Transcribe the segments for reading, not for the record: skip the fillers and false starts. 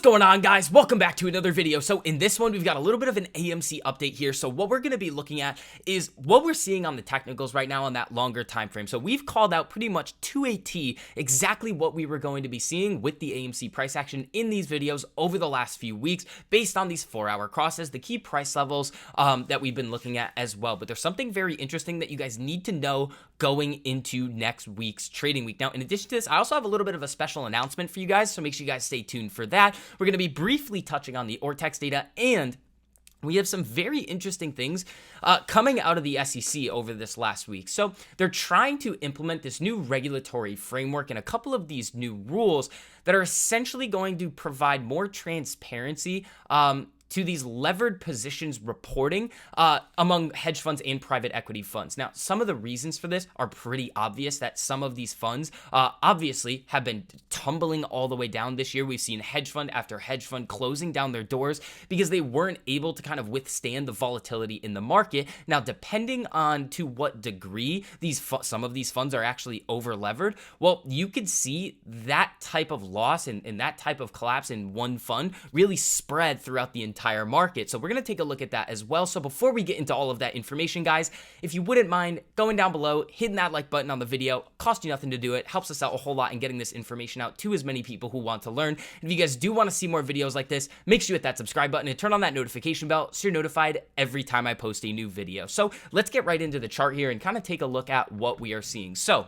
going on, guys? Welcome back to another video. So in this one, we've got a little bit of an AMC update here. So what we're going to be looking at is what we're seeing on the technicals right now on that longer time frame. So we've called out pretty much to a T exactly what we were going to be seeing with the AMC price action in these videos over the last few weeks based on these 4-hour crosses, the key price levels that we've been looking at as well. But there's something very interesting that you guys need to know going into next week's trading week. Now, in addition to this, I also have a little bit of a special announcement for you guys, so make sure you guys stay tuned for that. We're going to be briefly touching on the HEDGE data, and we have some very interesting things coming out of the SEC over this last week. So they're trying to implement this new regulatory framework and a couple of these new rules that are essentially going to provide more transparency to these levered positions reporting among hedge funds and private equity funds. Now, some of the reasons for this are pretty obvious, that some of these funds obviously have been tumbling all the way down this year. We've seen hedge fund after hedge fund closing down their doors because they weren't able to kind of withstand the volatility in the market. Now, depending on to what degree some of these funds are actually over levered, well, you could see that type of loss and that type of collapse in one fund really spread throughout the entire market. So we're going to take a look at that as well. So before we get into all of that information, guys, if you wouldn't mind going down below, hitting that like button on the video, cost you nothing to do it, helps us out a whole lot in getting this information out to as many people who want to learn. And if you guys do want to see more videos like this, make sure you hit that subscribe button and turn on that notification bell so you're notified every time I post a new video. So let's get right into the chart here and kind of take a look at what we are seeing. So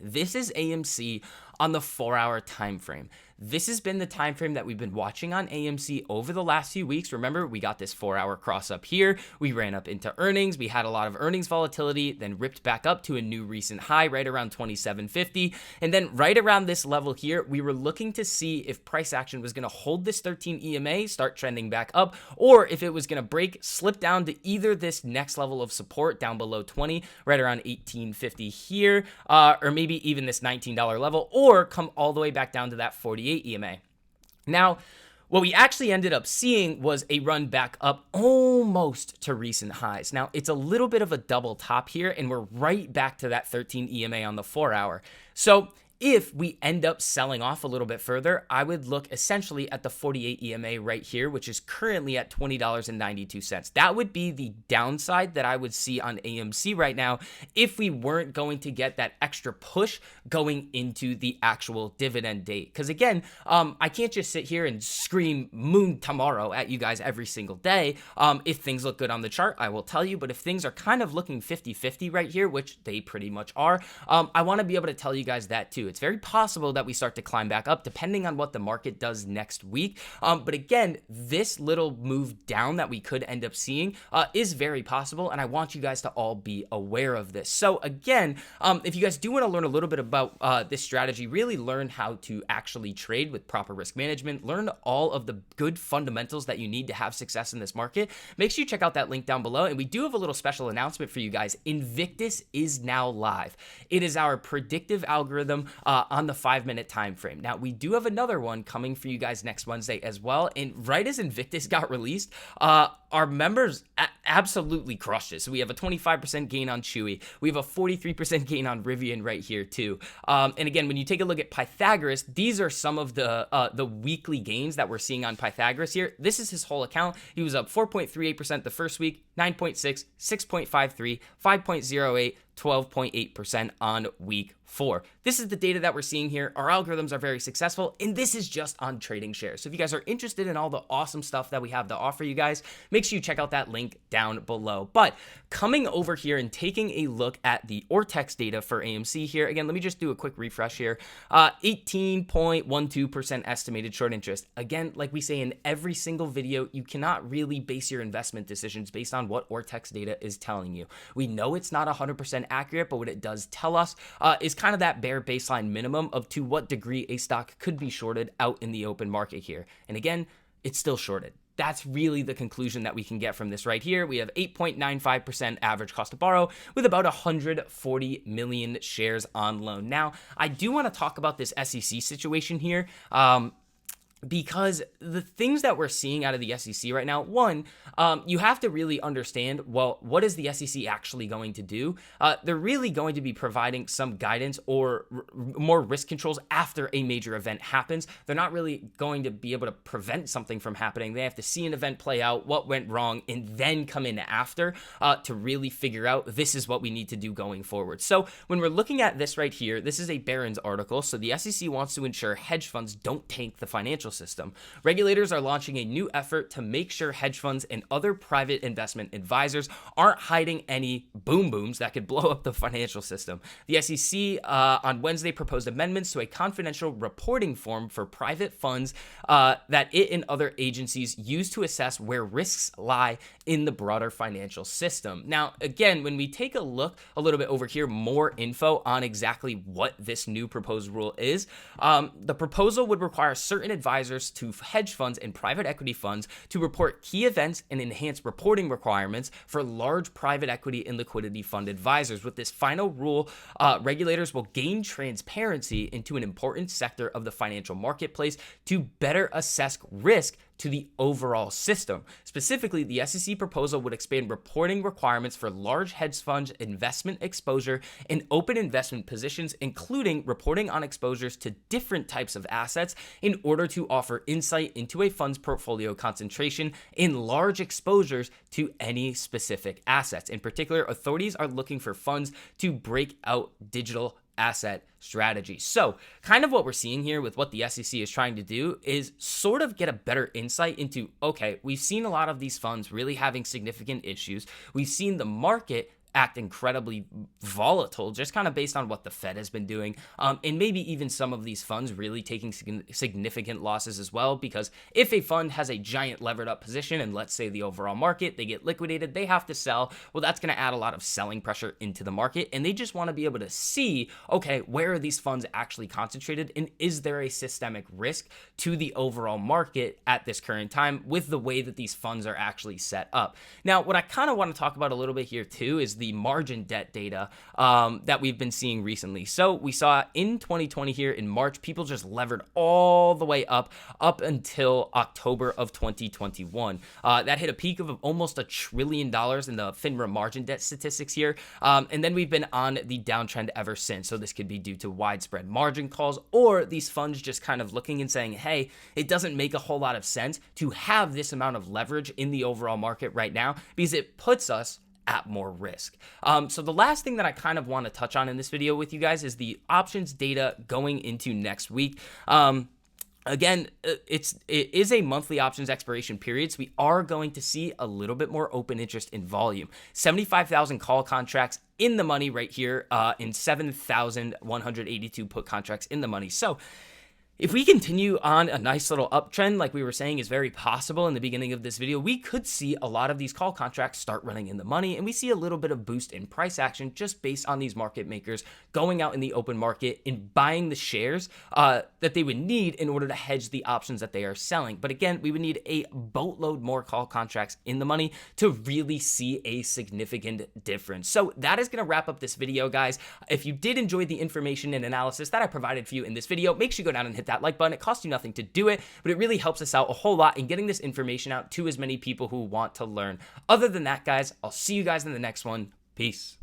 this is AMC on the 4-hour time frame. This has been the time frame that we've been watching on AMC over the last few weeks. Remember, we got this 4-hour cross up here. We ran up into earnings. We had a lot of earnings volatility, then ripped back up to a new recent high right around 27.50. And then right around this level here, we were looking to see if price action was going to hold this 13 EMA, start trending back up, or if it was going to break, slip down to either this next level of support down below 20, right around 18.50 here, or maybe even this $19 level, or come all the way back down to that 48 EMA. Now, what we actually ended up seeing was a run back up almost to recent highs. Now, it's a little bit of a double top here, and we're right back to that 13 EMA on the 4-hour. So if we end up selling off a little bit further, I would look essentially at the 48 EMA right here, which is currently at $20.92. That would be the downside that I would see on AMC right now if we weren't going to get that extra push going into the actual dividend date. Because again, I can't just sit here and scream moon tomorrow at you guys every single day. If things look good on the chart, I will tell you, but if things are kind of looking 50-50 right here, which they pretty much are, I want to be able to tell you guys that too. It's very possible that we start to climb back up depending on what the market does next week. But again, this little move down that we could end up seeing is very possible, and I want you guys to all be aware of this. So again, if you guys do want to learn a little bit about this strategy, really learn how to actually trade with proper risk management, learn all of the good fundamentals that you need to have success in this market, make sure you check out that link down below. And we do have a little special announcement for you guys. Invictus is now live. It is our predictive algorithm on the 5-minute time frame. Now, we do have another one coming for you guys next Wednesday as well. And right as Invictus got released, our members absolutely crushed it. So we have a 25% gain on Chewy. We have a 43% gain on Rivian right here too. And again, when you take a look at Pythagoras, these are some of the weekly gains that we're seeing on Pythagoras here. This is his whole account. He was up 4.38% the first week, 9.6, 6.53, 5.08, 12.8% on week 4. This is the data that we're seeing here. Our algorithms are very successful, and this is just on trading shares. So if you guys are interested in all the awesome stuff that we have to offer you guys, make sure you check out that link down below. But coming over here and taking a look at the HEDGE data for AMC here, again, let me just do a quick refresh here. 18.12% estimated short interest. Again, like we say in every single video, you cannot really base your investment decisions based on what HEDGE data is telling you. We know it's not 100% accurate, but what it does tell us is kind of that bare baseline minimum of to what degree a stock could be shorted out in the open market here. And again, it's still shorted. That's really the conclusion that we can get from this right here. We have 8.95% average cost to borrow with about 140 million shares on loan. Now, I do want to talk about this SEC situation here. because the things that we're seeing out of the SEC right now, one, you have to really understand, well, what is the SEC actually going to do? They're really going to be providing some guidance or more risk controls after a major event happens. They're not really going to be able to prevent something from happening. They have to see an event play out, what went wrong, and then come in after to really figure out this is what we need to do going forward. So when we're looking at this right here, this is a Barron's article. So the SEC wants to ensure hedge funds don't tank the financial system. Regulators are launching a new effort to make sure hedge funds and other private investment advisors aren't hiding any boom booms that could blow up the financial system. The SEC on Wednesday proposed amendments to a confidential reporting form for private funds that it and other agencies use to assess where risks lie in the broader financial system. Now, again, when we take a look a little bit over here, more info on exactly what this new proposed rule is, the proposal would require certain advisors to hedge funds and private equity funds to report key events and enhance reporting requirements for large private equity and liquidity fund advisors. With this final rule, regulators will gain transparency into an important sector of the financial marketplace to better assess risk to the overall system. Specifically, the SEC proposal would expand reporting requirements for large hedge fund investment exposure and open investment positions, including reporting on exposures to different types of assets in order to offer insight into a fund's portfolio concentration in large exposures to any specific assets. In particular, authorities are looking for funds to break out digital asset strategy. So kind of what we're seeing here with what the SEC is trying to do is sort of get a better insight into, okay, we've seen a lot of these funds really having significant issues. We've seen the market act incredibly volatile, just kind of based on what the Fed has been doing, and maybe even some of these funds really taking significant losses as well, because if a fund has a giant levered up position and let's say the overall market, they get liquidated, they have to sell, well, that's going to add a lot of selling pressure into the market, and they just want to be able to see, okay, where are these funds actually concentrated, and is there a systemic risk to the overall market at this current time with the way that these funds are actually set up. Now, what I kind of want to talk about a little bit here too is the margin debt data that we've been seeing recently. So we saw in 2020 here in March, people just levered all the way up until October of 2021. That hit a peak of almost $1 trillion in the FINRA margin debt statistics here. And then we've been on the downtrend ever since. So this could be due to widespread margin calls or these funds just kind of looking and saying, hey, it doesn't make a whole lot of sense to have this amount of leverage in the overall market right now because it puts us at more risk. So the last thing that I kind of want to touch on in this video with you guys is the options data going into next week. Again, it is a monthly options expiration period, so we are going to see a little bit more open interest in volume. 75,000 call contracts in the money right here, and 7,182 put contracts in the money. So if we continue on a nice little uptrend, like we were saying is very possible in the beginning of this video, we could see a lot of these call contracts start running in the money, and we see a little bit of boost in price action just based on these market makers going out in the open market and buying the shares that they would need in order to hedge the options that they are selling. But again, we would need a boatload more call contracts in the money to really see a significant difference. So that is going to wrap up this video, guys. If you did enjoy the information and analysis that I provided for you in this video, make sure you go down and hit that like button. It costs you nothing to do it, but it really helps us out a whole lot in getting this information out to as many people who want to learn. Other than that, guys, I'll see you guys in the next one. Peace.